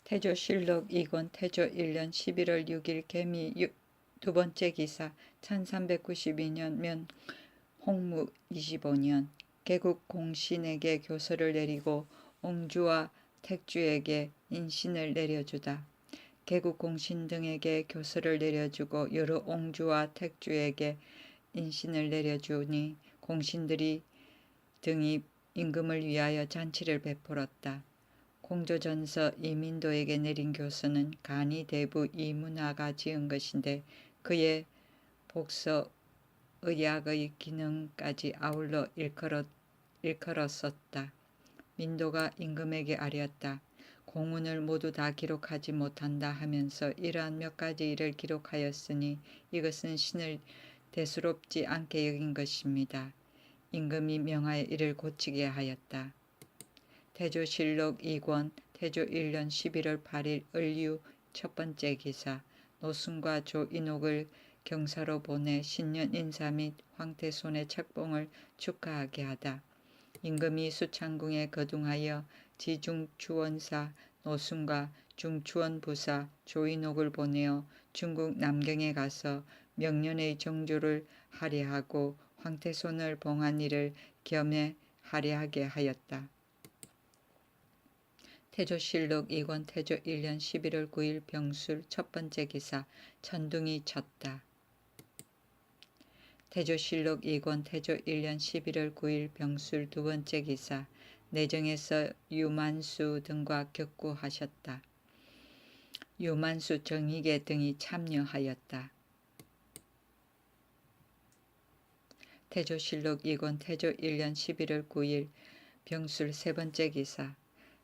태조실록 2권 태조 1년 11월 6일 개미 두 번째 기사 1392년 면 홍무 25년 개국 공신에게 교서를 내리고 옹주와 택주에게 인신을 내려주다. 개국 공신 등에게 교서를 내려주고 여러 옹주와 택주에게 인신을 내려주니 공신들이 등이 임금을 위하여 잔치를 베풀었다. 공조전서 이민도에게 내린 교서는 간이 대부 이문화가 지은 것인데 그의 복서 의학의 기능까지 아울러 일컬었었다. 민도가 임금에게 아뢰었다. 공문을 모두 다 기록하지 못한다 하면서 이러한 몇 가지 일을 기록하였으니 이것은 신을 대수롭지 않게 여긴 것입니다. 임금이 명하여 이를 고치게 하였다. 태조실록 2권 태조 1년 11월 8일 을유 첫 번째 기사 노순과 조인옥을 경사로 보내 신년 인사 및 황태손의 책봉을 축하하게 하다. 임금이 수창궁에 거둥하여 지중추원사 노순과 중추원부사 조인옥을 보내어 중국 남경에 가서 명년의 정조를 할애하고 황태손을 봉한 일을 겸해 할애하게 하였다. 태조실록 2권 태조 1년 11월 9일 병술 첫 번째 기사 천둥이 쳤다. 태조실록 2권 태조 1년 11월 9일 병술 두 번째 기사 내정에서 유만수 등과 격구하셨다. 유만수 정희계 등이 참여하였다. 태조실록 2권 태조 1년 11월 9일 병술 세 번째 기사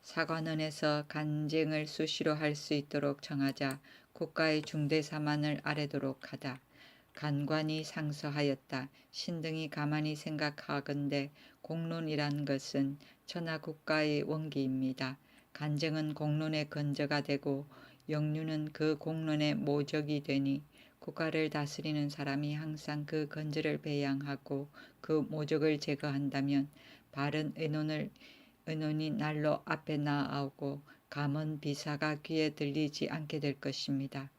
사관원에서 간쟁을 수시로 할 수 있도록 정하자 국가의 중대사만을 아뢰도록 하다. 간관이 상서하였다. 신등이 가만히 생각하건대 공론이란 것은 천하국가의 원기입니다. 간쟁은 공론의 근저가 되고 영유는 그 공론의 모적이 되니 국가를 다스리는 사람이 항상 그 근저를 배양하고 그 모적을 제거한다면 바른 의논이 날로 앞에 나아오고 감언 비사가 귀에 들리지 않게 될 것입니다.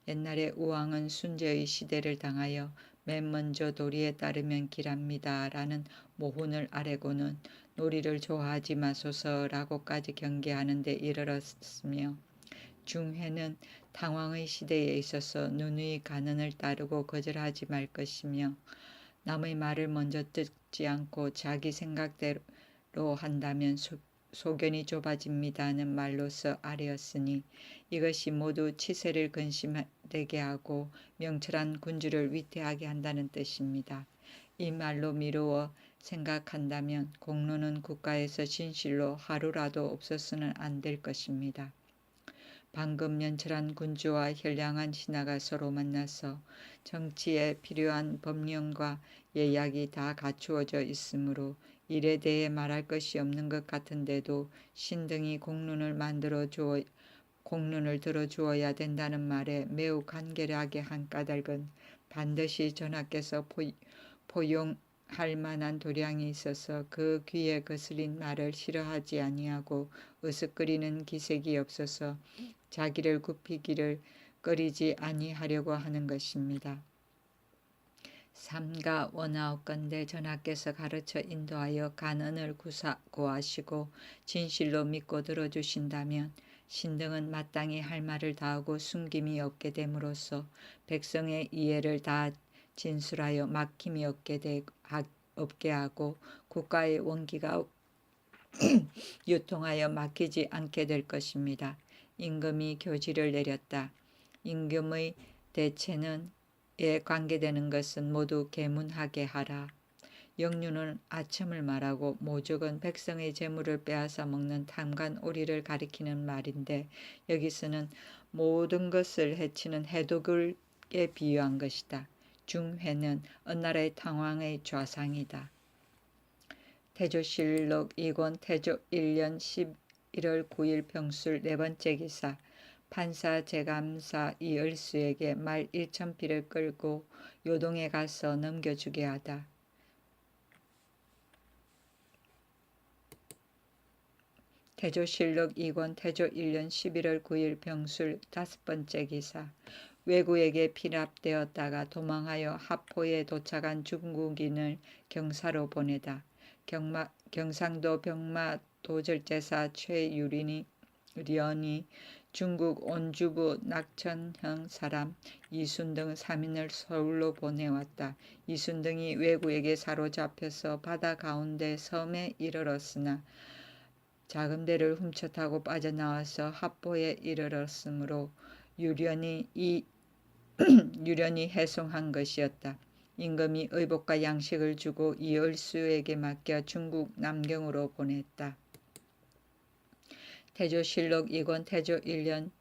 옛날에 우왕은 순제의 시대를 당하여 맨 먼저 도리에 따르면 길합니다 라는 모훈을 아래고는 놀이를 좋아하지 마소서라고까지 경계하는 데 이르렀으며 중회는 당왕의 시대에 있어서 누누이 간언을 따르고 거절하지 말 것이며 남의 말을 먼저 듣지 않고 자기 생각대로 한다면 소견이 좁아집니다는 말로서 아뢰었으니 이것이 모두 치세를 근심되게 하고 명철한 군주를 위태하게 한다는 뜻입니다. 이 말로 미루어 생각한다면 공론은 국가에서 진실로 하루라도 없어서는 안 될 것입니다. 방금 명철한 군주와 현량한 신하가 서로 만나서 정치에 필요한 법령과 예약이 다 갖추어져 있으므로 일에 대해 말할 것이 없는 것 같은데도 신등이 공론을 들어주어야 된다는 말에 매우 간결하게 한 까닭은 반드시 전하께서 포용할 만한 도량이 있어서 그 귀에 거슬린 말을 싫어하지 아니하고 으슥거리는 기색이 없어서 자기를 굽히기를 꺼리지 아니하려고 하는 것입니다. 삼가 원하옵건대 전하께서 가르쳐 인도하여 간언을 고하시고 진실로 믿고 들어주신다면 신등은 마땅히 할 말을 다하고 숨김이 없게 됨으로써 백성의 이해를 다 진술하여 막힘이 없게 하고 국가의 원기가 유통하여 막히지 않게 될 것입니다. 임금이 교지를 내렸다. 임금의 대체는 에 관계되는 것은 모두 계문하게 하라. 영유는 아첨을 말하고 모적은 백성의 재물을 빼앗아 먹는 탐관 오리를 가리키는 말인데 여기서는 모든 것을 해치는 해독에 비유한 것이다. 중회는 은나라의 당왕의 좌상이다. 태조실록 2권 태조 1년 11월 9일 병술 네 번째 기사 판사 제감사 이을수에게 말 1,000匹를 끌고 요동에 가서 넘겨주게 하다. 태조실록 2권 태조 1년 11월 9일 병술 5번째 기사. 왜구에게 피납되었다가 도망하여 하포에 도착한 중국인을 경사로 보내다. 경상도 병마 도절제사 최유련이 중국 온주부 낙천형 사람 이순 등 3인을 서울로 보내왔다. 이순 등이 왜구에게 사로잡혀서 바다 가운데 섬에 이르렀으나 자금대를 훔쳐 타고 빠져나와서 하포에 이르렀으므로 유련이 해송한 것이었다. 임금이 의복과 양식을 주고 이을수에게 맡겨 중국 남경으로 보냈다. 태조실록 2권 태조 1년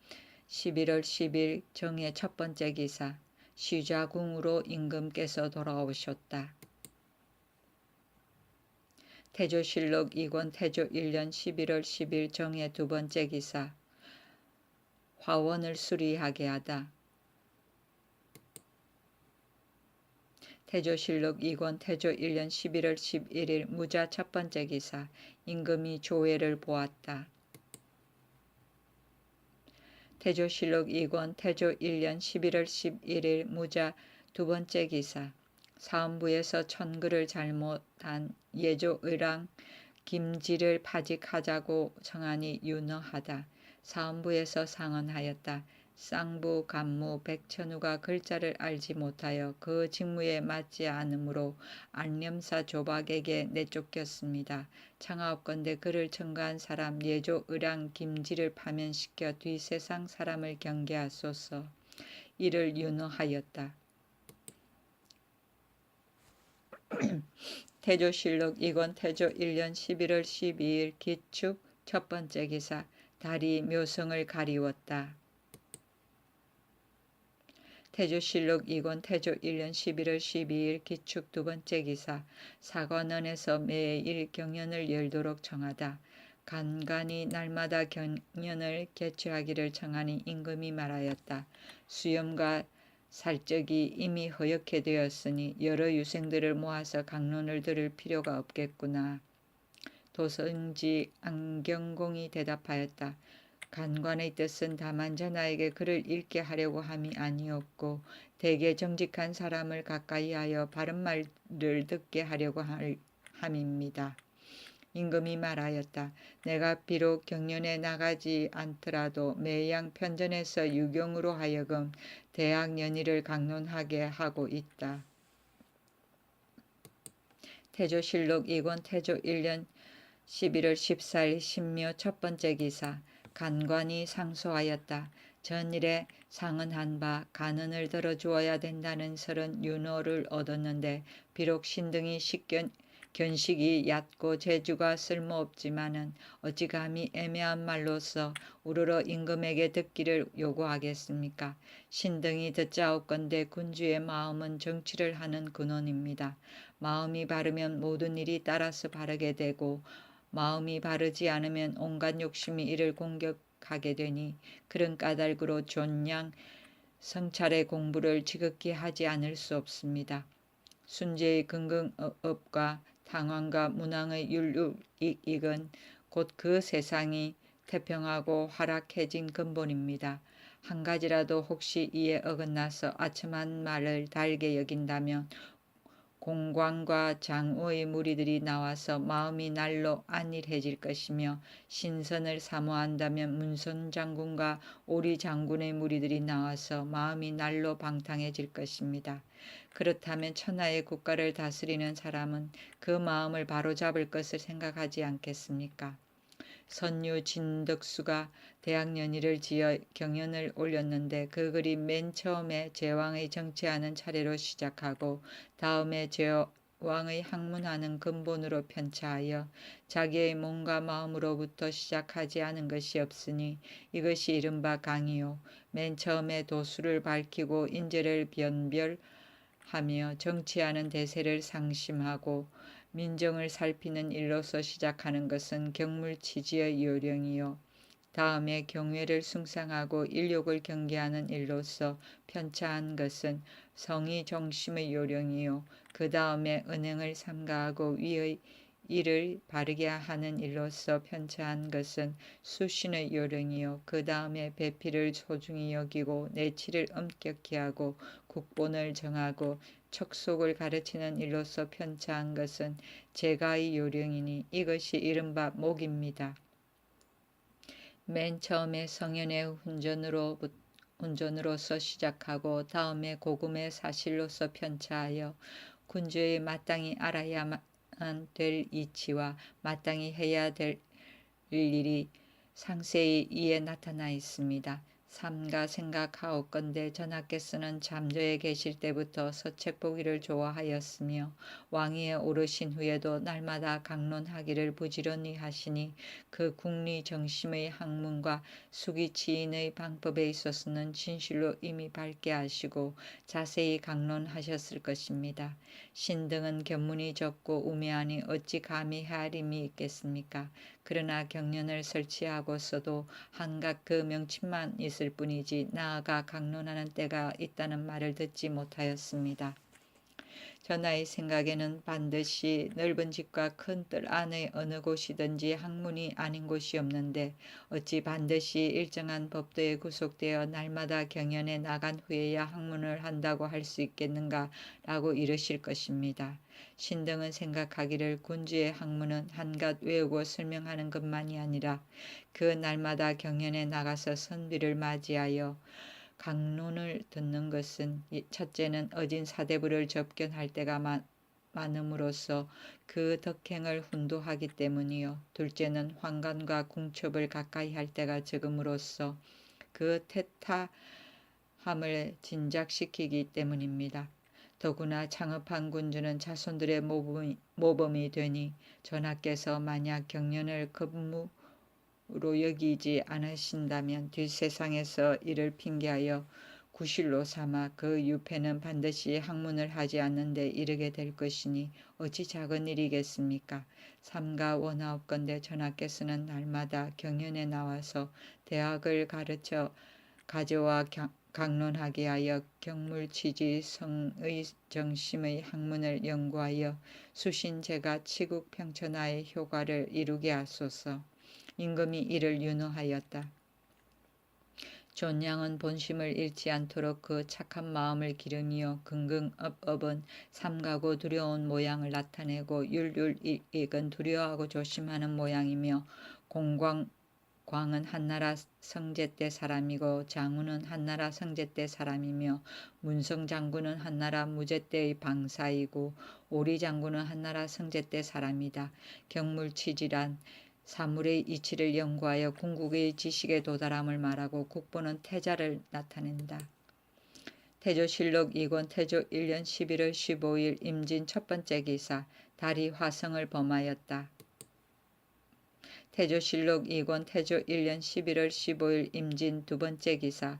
11월 10일 정의 첫 번째 기사. 시좌궁으로 임금께서 돌아오셨다. 태조실록 2권 태조 1년 11월 10일 정의 두 번째 기사. 화원을 수리하게 하다. 태조실록 2권 태조 1년 11월 11일 무자 첫 번째 기사. 임금이 조회를 보았다. 태조실록 2권 태조 1년 11월 11일 무자 두 번째 기사. 사헌부에서 천글을 잘못한 예조의랑 김지를 파직하자고 청하니 윤허하다. 사헌부에서 상언하였다. 쌍부 간무 백천우가 글자를 알지 못하여 그 직무에 맞지 않으므로 안념사 조박에게 내쫓겼습니다. 청하옵건대 그를 청구한 사람 예조의랑 김지를 파면시켜 뒤세상 사람을 경계하소서. 이를 윤허하였다. 태조실록 2권 태조 1년 11월 12일 기축 첫 번째 기사. 달이 묘성을 가리웠다. 태조실록 2권 태조 1년 11월 12일 기축 두 번째 기사. 사관원에서 매일 경연을 열도록 청하다. 간간히 날마다 경연을 개최하기를 청하니 임금이 말하였다. 수염과 살적이 이미 허옇게 되었으니 여러 유생들을 모아서 강론을 들을 필요가 없겠구나. 도성지 안경공이 대답하였다. 간관의 뜻은 다만 전하에게 글을 읽게 하려고 함이 아니었고 대개 정직한 사람을 가까이 하여 바른 말을 듣게 하려고 함입니다. 임금이 말하였다. 내가 비록 경연에 나가지 않더라도 매양 편전에서 유경으로 하여금 대학 연의를 강론하게 하고 있다. 태조실록 2권 태조 1년 11월 14일 신묘 첫 번째 기사. 간관이 상소하였다. 전일에 상언한 바 간언을 들어주어야 된다는 설은 윤호를 얻었는데 비록 신등이 견식이 얕고 재주가 쓸모없지만은 어찌 감히 애매한 말로서 우러러 임금에게 듣기를 요구하겠습니까? 신등이 듣자옵건대 군주의 마음은 정치를 하는 근원입니다. 마음이 바르면 모든 일이 따라서 바르게 되고 마음이 바르지 않으면 온갖 욕심이 이를 공격하게 되니 그런 까닭으로 존양 성찰의 공부를 지극히 하지 않을 수 없습니다. 순재의 긍긍업과 탕왕과 문왕의 율육익익은 곧 그 세상이 태평하고 활락해진 근본입니다. 한 가지라도 혹시 이에 어긋나서 아첨한 말을 달게 여긴다면 공관과 장우의 무리들이 나와서 마음이 날로 안일해질 것이며 신선을 사모한다면 문선 장군과 오리 장군의 무리들이 나와서 마음이 날로 방탕해질 것입니다. 그렇다면 천하의 국가를 다스리는 사람은 그 마음을 바로잡을 것을 생각하지 않겠습니까? 선유 진덕수가 대학 연의를 지어 경연을 올렸는데 그 글이 맨 처음에 제왕의 정치하는 차례로 시작하고 다음에 제왕의 학문하는 근본으로 편차하여 자기의 몸과 마음으로부터 시작하지 않은 것이 없으니 이것이 이른바 강이요. 맨 처음에 도수를 밝히고 인재를 변별하며 정치하는 대세를 상심하고 민정을 살피는 일로서 시작하는 것은 경물치지의 요령이요. 다음에 경외를 숭상하고 인욕을 경계하는 일로서 편차한 것은 성의 정심의 요령이요. 그 다음에 은행을 삼가하고 위의 일을 바르게 하는 일로서 편차한 것은 수신의 요령이요 그 다음에 배필을 소중히 여기고 내치를 엄격히 하고 국본을 정하고 척속을 가르치는 일로서 편차한 것은 제가의 요령이니 이것이 이른바 목입니다. 맨 처음에 성현의 훈전으로서 시작하고 다음에 고금의 사실로서 편차하여 군주의 마땅히 알아야만 될 이치와 마땅히 해야 될 일이 상세히 이에 나타나 있습니다. 삼가 생각하옵건대 전하께서는 잠저에 계실 때부터 서책 보기를 좋아하였으며 왕위에 오르신 후에도 날마다 강론하기를 부지런히 하시니 그 국리 정심의 학문과 수기치인의 방법에 있어서는 진실로 이미 밝게 하시고 자세히 강론하셨을 것입니다. 신등은 견문이 적고 우매하니 어찌 감히 헤아림이 있겠습니까? 그러나 경련을 설치하고서도 한갓 그 명칭만 있을 뿐이지 나아가 강론하는 때가 있다는 말을 듣지 못하였습니다. 전하의 생각에는 반드시 넓은 집과 큰 뜰 안의 어느 곳이든지 학문이 아닌 곳이 없는데 어찌 반드시 일정한 법도에 구속되어 날마다 경연에 나간 후에야 학문을 한다고 할 수 있겠는가 라고 이르실 것입니다. 신등은 생각하기를 군주의 학문은 한갓 외우고 설명하는 것만이 아니라 그 날마다 경연에 나가서 선비를 맞이하여 강론을 듣는 것은 첫째는 어진 사대부를 접견할 때가 많음으로써 그 덕행을 훈도하기 때문이요. 둘째는 환관과 궁첩을 가까이 할 때가 적음으로써 그 태타함을 진작시키기 때문입니다. 더구나 창업한 군주는 자손들의 모범이 되니 전하께서 만약 경연을 급무 로 여기지 않으신다면 뒷세상에서 이를 핑계하여 구실로 삼아 그 유패는 반드시 학문을 하지 않는 데 이르게 될 것이니 어찌 작은 일이겠습니까? 삼가 원하옵건대 전하께서는 날마다 경연에 나와서 대학을 가져와 강론하게 하여 경물취지 성의 정심의 학문을 연구하여 수신제가 치국평천하의 효과를 이루게 하소서. 임금이 이를 윤호하였다. 존양은 본심을 잃지 않도록 그 착한 마음을 기르며 긍긍업업은 삼가고 두려운 모양을 나타내고 율율익익은 두려워하고 조심하는 모양이며 공광은 한나라 성제 때 사람이고 장우는 한나라 성제 때 사람이며 문성장군은 한나라 무제 때의 방사이고 오리장군은 한나라 성제 때 사람이다. 경물치지란 사물의 이치를 연구하여 궁극의 지식에 도달함을 말하고 국보는 태자를 나타낸다. 태조실록 2권 태조 1년 11월 15일 임진 첫 번째 기사 달이 화성을 범하였다. 태조실록 2권 태조 1년 11월 15일 임진 두 번째 기사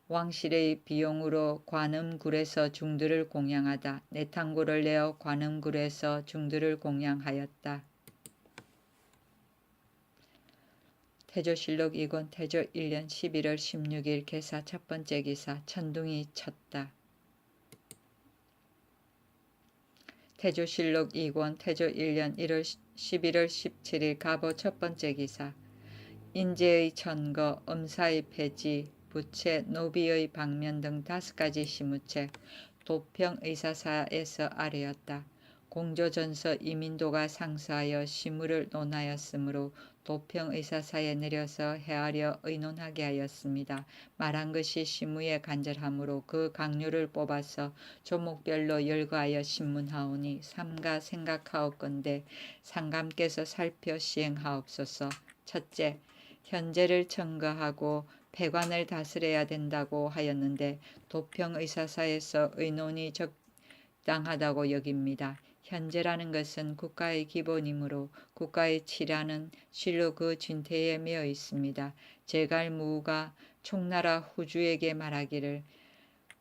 왕실의 비용으로 관음굴에서 중들을 공양하다. 내탕고를 내어 관음굴에서 중들을 공양하였다. 태조실록 2권 태조 1년 11월 16일 개사 첫 번째 기사 천둥이 쳤다. 태조실록 2권 태조 1년 11월 17일 가보 첫 번째 기사 인재의 천거, 음사의 폐지, 부채, 노비의 방면 등 5가지 시무책, 도평의사사에서 아뢰었다. 공조전서 이민도가 상서하여 시무를 논하였으므로 도평의사사에 내려서 헤아려 의논하게 하였습니다. 말한 것이 시무에 간절하므로 그 강요를 뽑아서 조목별로 열거하여 신문하오니 삼가 생각하옵건대 상감께서 살펴 시행하옵소서. 첫째, 현재를 청거하고 폐관을 다스려야 된다고 하였는데 도평의사사에서 의논이 적당하다고 여깁니다. 현재라는 것은 국가의 기본이므로 국가의 치라는 실로 그 진태에 매여 있습니다. 제갈무가 총나라 후주에게 말하기를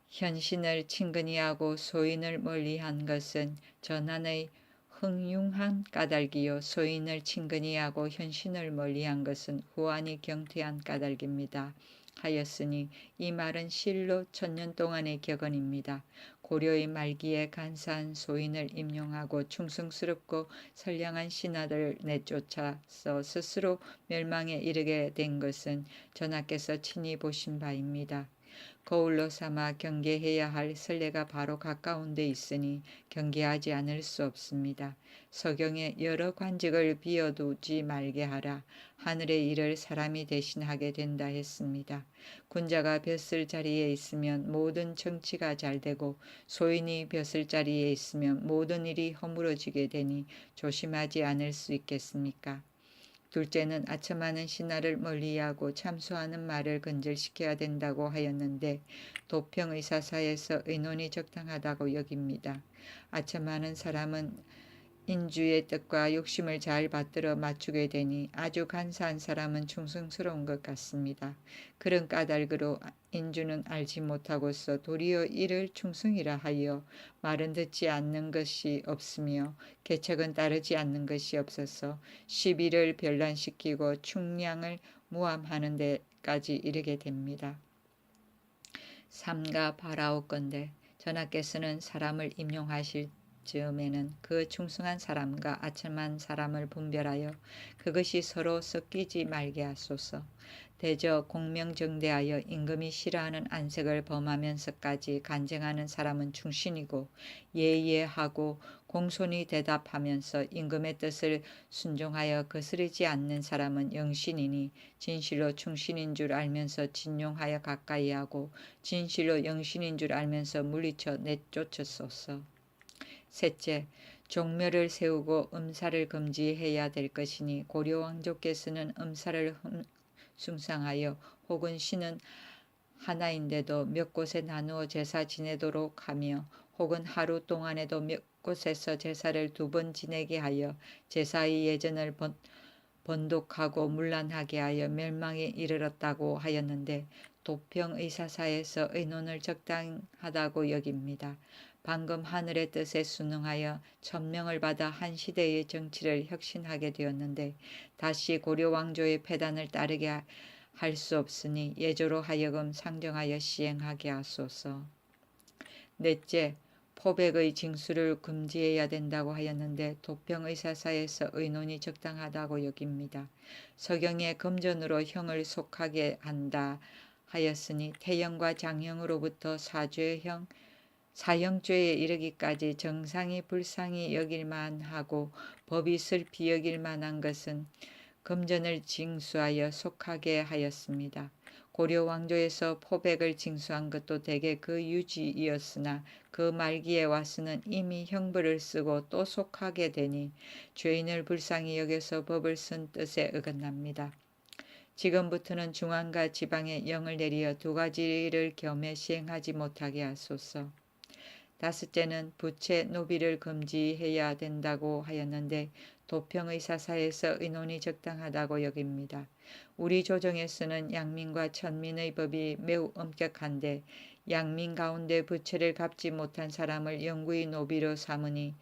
현신을 친근히 하고 소인을 멀리한 것은 전한의 흥융한 까닭이요 소인을 친근히 하고 현신을 멀리한 것은 후한이 경퇴한 까닭입니다. 하였으니 이 말은 실로 1000년 동안의 격언입니다. 고려의 말기에 간사한 소인을 임용하고 충성스럽고 선량한 신하들을 내쫓아서 스스로 멸망에 이르게 된 것은 전하께서 친히 보신 바입니다. 거울로 삼아 경계해야 할 선례가 바로 가까운 데 있으니 경계하지 않을 수 없습니다. 서경에 여러 관직을 비워두지 말게 하라. 하늘의 일을 사람이 대신하게 된다 했습니다. 군자가 벼슬 자리에 있으면 모든 정치가 잘되고 소인이 벼슬 자리에 있으면 모든 일이 허물어지게 되니 조심하지 않을 수 있겠습니까? 둘째는 아첨하는 신하를 멀리하고 참소하는 말을 근절시켜야 된다고 하였는데 도평의사사에서 의논이 적당하다고 여깁니다. 아첨하는 사람은 인주의 뜻과 욕심을 잘 받들어 맞추게 되니 아주 간사한 사람은 충성스러운 것 같습니다. 그런 까닭으로 인주는 알지 못하고서 도리어 이를 충성이라 하여 말은 듣지 않는 것이 없으며 계책은 따르지 않는 것이 없어서 시비를 변란시키고 충량을 무함하는 데까지 이르게 됩니다. 삼가 바라옵건대 전하께서는 사람을 임용하실 즈음에는 그 충성한 사람과 아첨한 사람을 분별하여 그것이 서로 섞이지 말게 하소서. 대저 공명정대하여 임금이 싫어하는 안색을 범하면서까지 간쟁하는 사람은 충신이고 예예하고 공손히 대답하면서 임금의 뜻을 순종하여 거스르지 않는 사람은 영신이니 진실로 충신인 줄 알면서 진용하여 가까이하고 진실로 영신인 줄 알면서 물리쳐 내쫓으소서. 셋째, 종묘를 세우고 음사를 금지해야 될 것이니 고려 왕조께서는 음사를 숭상하여 혹은 신은 하나인데도 몇 곳에 나누어 제사 지내도록 하며 혹은 하루 동안에도 몇 곳에서 제사를 2번 지내게 하여 제사의 예전을 번독하고 문란하게 하여 멸망에 이르렀다고 하였는데 도평의사사에서 의논을 적당하다고 여깁니다. 방금 하늘의 뜻에 순응하여 천명을 받아 한 시대의 정치를 혁신하게 되었는데 다시 고려 왕조의 폐단을 따르게 할 수 없으니 예조로 하여금 상정하여 시행하게 하소서. 넷째, 포백의 징수를 금지해야 된다고 하였는데 도평의사사에서 의논이 적당하다고 여깁니다. 서경에 금전으로 형을 속하게 한다 하였으니 태형과 장형으로부터 사형죄에 이르기까지 정상이 불쌍히 여길만 하고 법이 슬피 여길만 한 것은 금전을 징수하여 속하게 하였습니다. 고려 왕조에서 포백을 징수한 것도 대개 그 유지이었으나 그 말기에 와서는 이미 형벌을 쓰고 또 속하게 되니 죄인을 불쌍히 여겨서 법을 쓴 뜻에 어긋납니다. 지금부터는 중앙과 지방에 영을 내리어 2가지를 겸해 시행하지 못하게 하소서. 다섯째는 부채 노비를 금지해야 된다고 하였는데 도평의사사에서 의논이 적당하다고 여깁니다. 우리 조정에서는 양민과 천민의 법이 매우 엄격한데 양민 가운데 부채를 갚지 못한 사람을 영구히 노비로 삼으니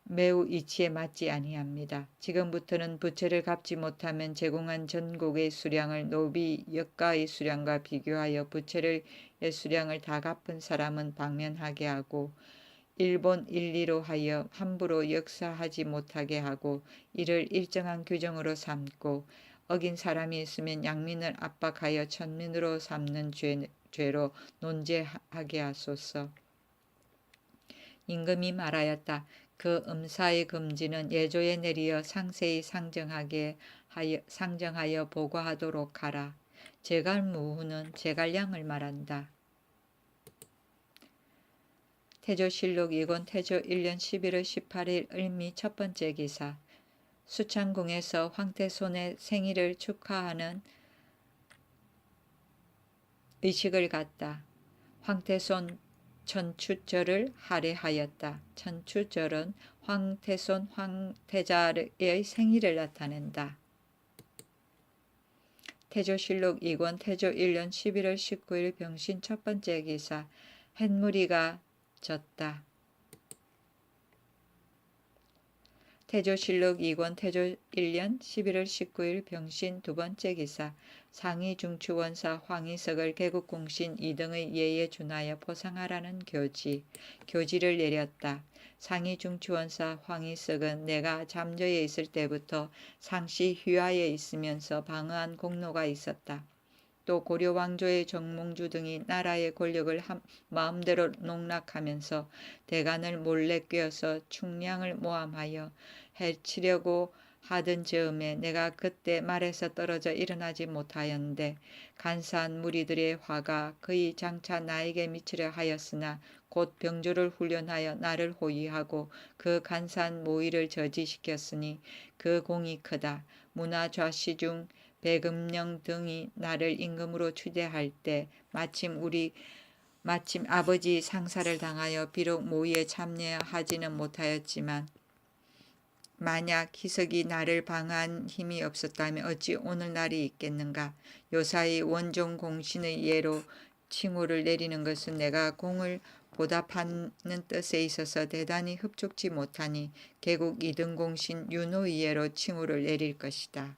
매우 이치에 맞지 아니합니다. 지금부터는 부채를 갚지 못하면 제공한 전국의 수량을 노비 역가의 수량과 비교하여 부채의 수량을 다 갚은 사람은 방면하게 하고 일본 일리로 하여 함부로 역사하지 못하게 하고 이를 일정한 규정으로 삼고 어긴 사람이 있으면 양민을 압박하여 천민으로 삼는 죄로 논제하게 하소서. 임금이 말하였다. 그 음사의 금지는 예조에 내리어 상세히 상정하여 보고하도록 하라. 제갈무후는 제갈량을 말한다. 태조실록 2권 태조 1년 11월 18일 을미 첫 번째 기사. 수창궁에서 황태손의 생일을 축하하는 의식을 갖다. 황태손 천추절을 할애하였다. 천추절은 황태손 황태자의 생일을 나타낸다. 태조실록 2권 태조 1년 11월 19일 병신 첫 번째 기사. 햇무리가 졌다. 태조실록 2권 태조 1년 11월 19일 병신 두 번째 기사 상위 중추원사 황희석을 개국공신 2등의 예에 준하여 포상하라는 교지를 내렸다. 상위 중추원사 황희석은 내가 잠저에 있을 때부터 상시 휘하에 있으면서 방어한 공로가 있었다. 또 고려 왕조의 정몽주 등이 나라의 권력을 마음대로 농락하면서 대간을 몰래 꿰어서 충량을 모함하여 해치려고 하던 즈음에 내가 그때 말에서 떨어져 일어나지 못하였는데 간사한 무리들의 화가 거의 장차 나에게 미치려 하였으나 곧 병조를 훈련하여 나를 호위하고 그 간사한 모의를 저지시켰으니 그 공이 크다. 문화 좌시 중 백음령 등이 나를 임금으로 추대할 때 마침 아버지 상사를 당하여 비록 모의에 참여하지는 못하였지만 만약 희석이 나를 방한 힘이 없었다면 어찌 오늘날이 있겠는가. 요사이 원종 공신의 예로 칭호를 내리는 것은 내가 공을 보답하는 뜻에 있어서 대단히 흡족치 못하니 개국 2등 공신 윤호의 예로 칭호를 내릴 것이다.